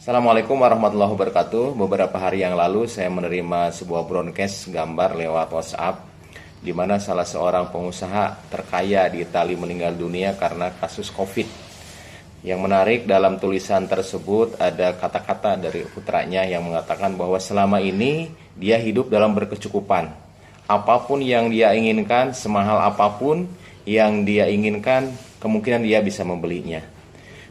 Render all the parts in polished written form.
Assalamualaikum warahmatullahi wabarakatuh. Beberapa hari yang lalu saya menerima sebuah broadcast gambar lewat WhatsApp di mana salah seorang pengusaha terkaya di Italia meninggal dunia karena kasus COVID. Yang menarik dalam tulisan tersebut ada kata-kata dari putranya yang mengatakan bahwa selama ini dia hidup dalam berkecukupan. Apapun yang dia inginkan, semahal apapun yang dia inginkan, kemungkinan dia bisa membelinya.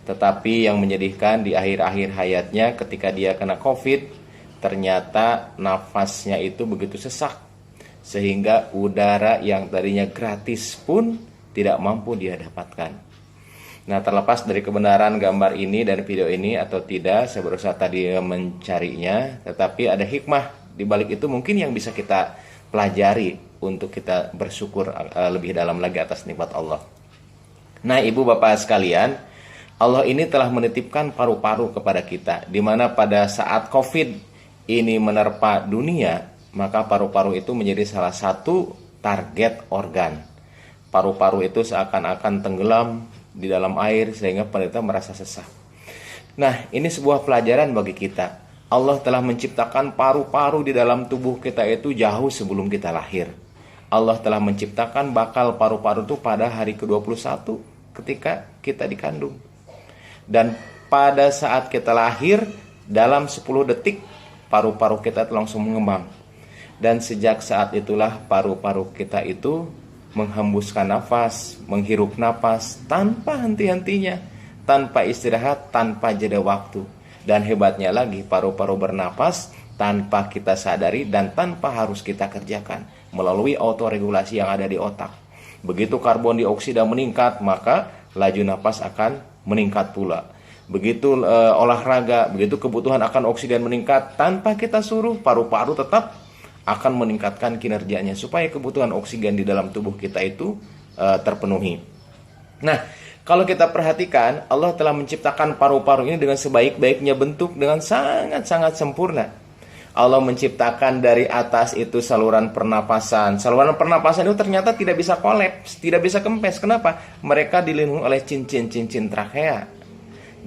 Tetapi yang menyedihkan di akhir-akhir hayatnya ketika dia kena COVID, ternyata nafasnya itu begitu sesak sehingga udara yang tadinya gratis pun tidak mampu dia dapatkan. Nah, terlepas dari kebenaran gambar ini dan video ini atau tidak, saya berusaha tadi mencarinya, tetapi ada hikmah di balik itu mungkin yang bisa kita pelajari untuk kita bersyukur lebih dalam lagi atas nikmat Allah. Nah, ibu bapak sekalian, Allah ini telah menitipkan paru-paru kepada kita, di mana pada saat COVID ini menerpa dunia, maka paru-paru itu menjadi salah satu target organ. Paru-paru itu seakan-akan tenggelam di dalam air sehingga penderita merasa sesak. Nah, ini sebuah pelajaran bagi kita. Allah telah menciptakan paru-paru di dalam tubuh kita itu jauh sebelum kita lahir. Allah telah menciptakan bakal paru-paru itu pada hari ke-21 ketika kita dikandung. Dan pada saat kita lahir, dalam 10 detik paru-paru kita itu langsung mengembang. Dan sejak saat itulah paru-paru kita itu menghembuskan nafas, menghirup nafas tanpa henti-hentinya, tanpa istirahat, tanpa jeda waktu. Dan hebatnya lagi, paru-paru bernapas tanpa kita sadari dan tanpa harus kita kerjakan melalui autoregulasi yang ada di otak. Begitu karbon dioksida meningkat, maka laju nafas akan meningkat pula. Begitu olahraga, begitu kebutuhan akan oksigen meningkat, tanpa kita suruh, paru-paru tetap akan meningkatkan kinerjanya supaya kebutuhan oksigen di dalam tubuh kita itu terpenuhi. Nah, kalau kita perhatikan, Allah telah menciptakan paru-paru ini dengan sebaik-baiknya bentuk, dengan sangat-sangat sempurna. Allah menciptakan dari atas itu saluran pernapasan. Saluran pernapasan itu ternyata tidak bisa kolaps, tidak bisa kempes. Kenapa? Mereka dilindungi oleh cincin-cincin trakea.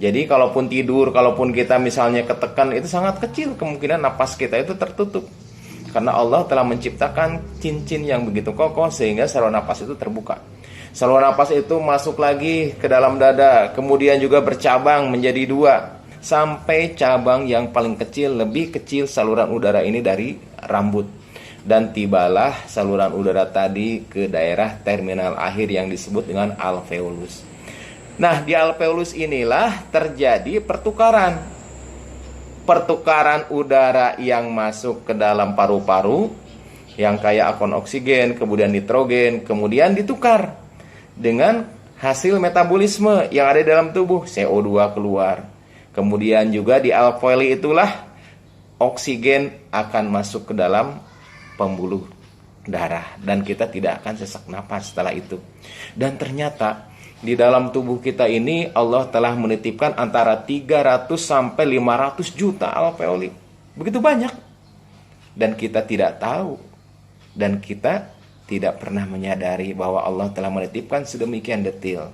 Jadi kalaupun tidur, kalaupun kita misalnya ketekan, itu sangat kecil kemungkinan napas kita itu tertutup. Karena Allah telah menciptakan cincin yang begitu kokoh sehingga saluran napas itu terbuka. Saluran napas itu masuk lagi ke dalam dada, kemudian juga bercabang menjadi 2. Sampai cabang yang paling kecil, lebih kecil saluran udara ini dari rambut. Dan tibalah saluran udara tadi ke daerah terminal akhir yang disebut dengan alveolus. Nah, di alveolus inilah terjadi pertukaran. Pertukaran udara yang masuk ke dalam paru-paru, yang kaya akan oksigen, kemudian nitrogen, kemudian ditukar dengan hasil metabolisme yang ada di dalam tubuh, CO2 keluar. Kemudian juga di alveoli itulah oksigen akan masuk ke dalam pembuluh darah dan kita tidak akan sesak napas setelah itu. Dan ternyata di dalam tubuh kita ini Allah telah menitipkan antara 300 sampai 500 juta alveoli. Begitu banyak. Dan kita tidak tahu dan kita tidak pernah menyadari bahwa Allah telah menitipkan sedemikian detail.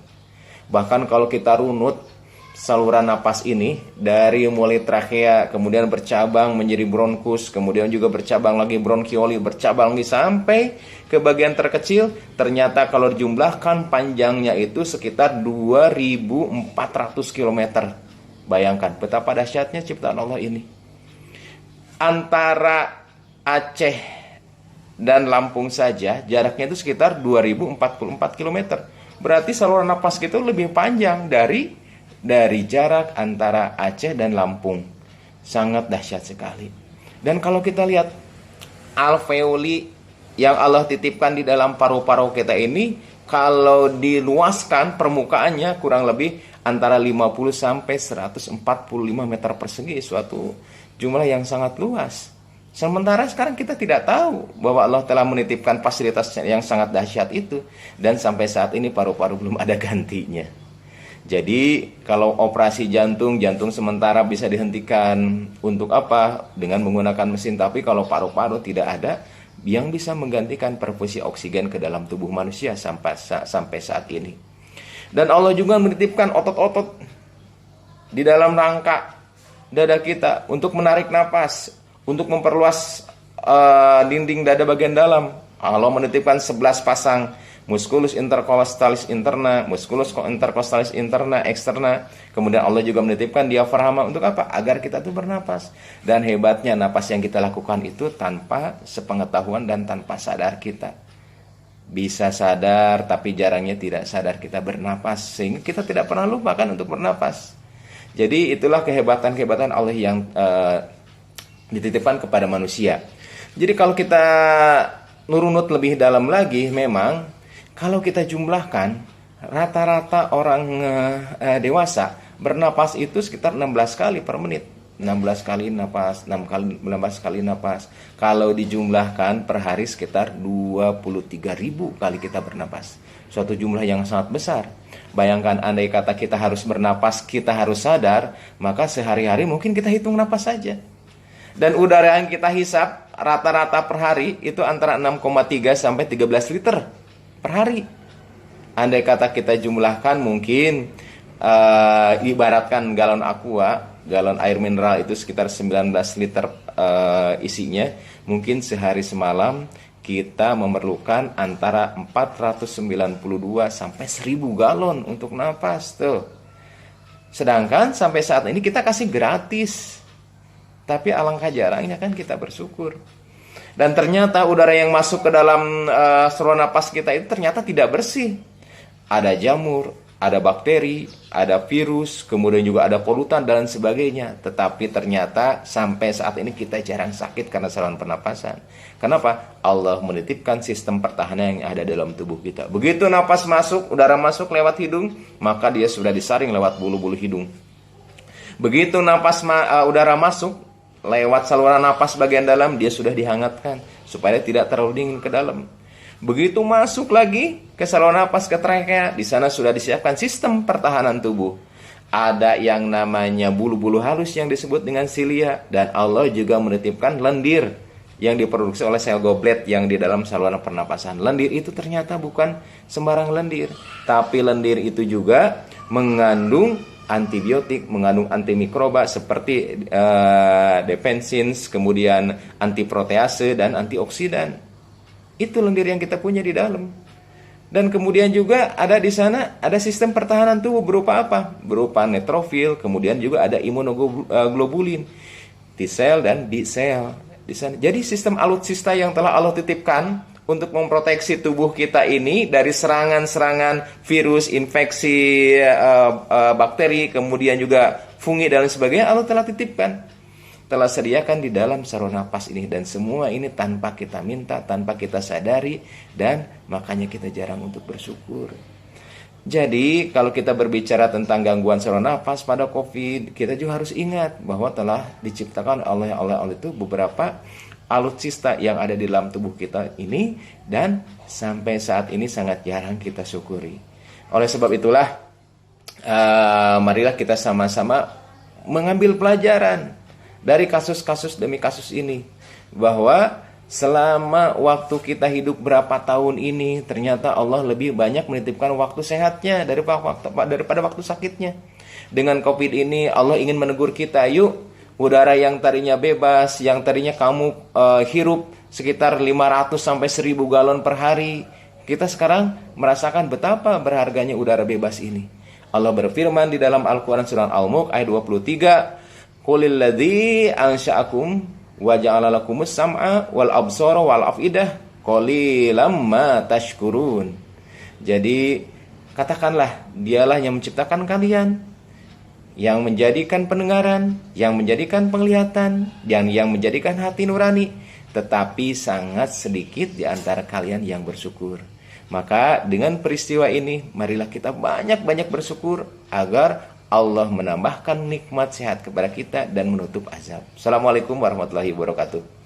Bahkan kalau kita runut saluran napas ini dari mulai trakea, kemudian bercabang menjadi bronkus, kemudian juga bercabang lagi bronkioli, bercabang lagi sampai ke bagian terkecil, ternyata kalau dijumlahkan panjangnya itu sekitar 2400 km. Bayangkan betapa dahsyatnya ciptaan Allah ini. Antara Aceh dan Lampung saja jaraknya itu sekitar 2044 km. Berarti saluran napas kita lebih panjang dari jarak antara Aceh dan Lampung. Sangat dahsyat sekali. Dan kalau kita lihat alveoli yang Allah titipkan di dalam paru-paru kita ini, kalau diluaskan permukaannya kurang lebih antara 50 sampai 145 meter persegi, suatu jumlah yang sangat luas. Sementara sekarang kita tidak tahu bahwa Allah telah menitipkan fasilitas yang sangat dahsyat itu, dan sampai saat ini paru-paru belum ada gantinya. Jadi kalau operasi jantung sementara bisa dihentikan untuk apa? Dengan menggunakan mesin. Tapi kalau paru-paru tidak ada yang bisa menggantikan perfusi oksigen ke dalam tubuh manusia sampai saat ini. Dan Allah juga menitipkan otot-otot di dalam rangka dada kita untuk menarik napas, untuk memperluas dinding dada bagian dalam. Allah menitipkan 11 pasang musculus intercostalis interna, musculus intercostalis interna, externa. Kemudian Allah juga menitipkan diafragma untuk apa? Agar kita tuh bernapas. Dan hebatnya napas yang kita lakukan itu tanpa sepengetahuan dan tanpa sadar kita. Bisa sadar tapi jarangnya tidak sadar kita bernapas, sehingga kita tidak pernah lupakan untuk bernapas. Jadi itulah kehebatan-kehebatan Allah yang dititipkan kepada manusia. Jadi kalau kita nurunut lebih dalam lagi, memang kalau kita jumlahkan rata-rata orang dewasa bernapas itu sekitar 16 kali per menit. 16 kali napas, 16 kali napas. Kalau dijumlahkan per hari sekitar 23.000 kali kita bernapas. Suatu jumlah yang sangat besar. Bayangkan andai kata kita harus bernapas, kita harus sadar, maka sehari-hari mungkin kita hitung napas saja. Dan udara yang kita hisap rata-rata per hari itu antara 6,3 sampai 13 liter per hari. Andai kata kita jumlahkan mungkin ibaratkan galon aqua, galon air mineral itu sekitar 19 liter isinya. Mungkin sehari semalam kita memerlukan antara 492 sampai 1000 galon untuk napas tuh. Sedangkan sampai saat ini kita kasih gratis. Tapi alangkah jarangnya kan kita bersyukur. Dan ternyata udara yang masuk ke dalam saluran napas kita itu ternyata tidak bersih. Ada jamur, ada bakteri, ada virus, kemudian juga ada polutan dan sebagainya. Tetapi ternyata sampai saat ini kita jarang sakit karena saluran pernapasan. Kenapa? Allah menitipkan sistem pertahanan yang ada dalam tubuh kita. Begitu napas masuk, udara masuk lewat hidung, maka dia sudah disaring lewat bulu-bulu hidung. Begitu napas udara masuk lewat saluran napas bagian dalam, dia sudah dihangatkan supaya tidak terlalu dingin ke dalam. Begitu masuk lagi ke saluran napas ke trakea, di sana sudah disiapkan sistem pertahanan tubuh. Ada yang namanya bulu-bulu halus yang disebut dengan silia, dan Allah juga menitipkan lendir yang diproduksi oleh sel goblet yang di dalam saluran pernapasan. Lendir itu ternyata bukan sembarang lendir, tapi lendir itu juga mengandung antibiotik, mengandung antimikroba seperti defensins, kemudian antiprotease dan antioksidan. Itu lendir yang kita punya di dalam. Dan kemudian juga ada di sana ada sistem pertahanan tubuh berupa apa? Berupa neutrofil, kemudian juga ada imunoglobulin, T cell dan B cell di sana. Jadi sistem alutsista yang telah Allah titipkan untuk memproteksi tubuh kita ini dari serangan-serangan virus, infeksi, bakteri, kemudian juga fungi dan sebagainya, Allah telah titipkan, telah sediakan di dalam saluran napas ini. Dan semua ini tanpa kita minta, tanpa kita sadari, dan makanya kita jarang untuk bersyukur. Jadi kalau kita berbicara tentang gangguan saluran napas pada COVID, kita juga harus ingat bahwa telah diciptakan oleh Allah itu beberapa alutsista yang ada di dalam tubuh kita ini, dan sampai saat ini sangat jarang kita syukuri. Oleh sebab itulah marilah kita sama-sama mengambil pelajaran dari kasus-kasus demi kasus ini, bahwa selama waktu kita hidup berapa tahun ini, ternyata Allah lebih banyak menitipkan waktu sehatnya daripada waktu sakitnya. Dengan COVID ini Allah ingin menegur kita, yuk, udara yang tadinya bebas, yang tadinya kamu hirup sekitar 500 sampai 1000 galon per hari, kita sekarang merasakan betapa berharganya udara bebas ini. Allah berfirman di dalam Al-Quran surah Al-Mulk ayat 23, Qulil ladzi ansha'akum wa ja'ala lakumus sam'a wal absara wal afidah qalilam ma tashkurun. Jadi katakanlah, dialah yang menciptakan kalian, yang menjadikan pendengaran, yang menjadikan penglihatan, dan yang menjadikan hati nurani, tetapi sangat sedikit di antara kalian yang bersyukur. Maka dengan peristiwa ini, marilah kita banyak-banyak bersyukur agar Allah menambahkan nikmat sehat kepada kita dan menutup azab. Assalamualaikum warahmatullahi wabarakatuh.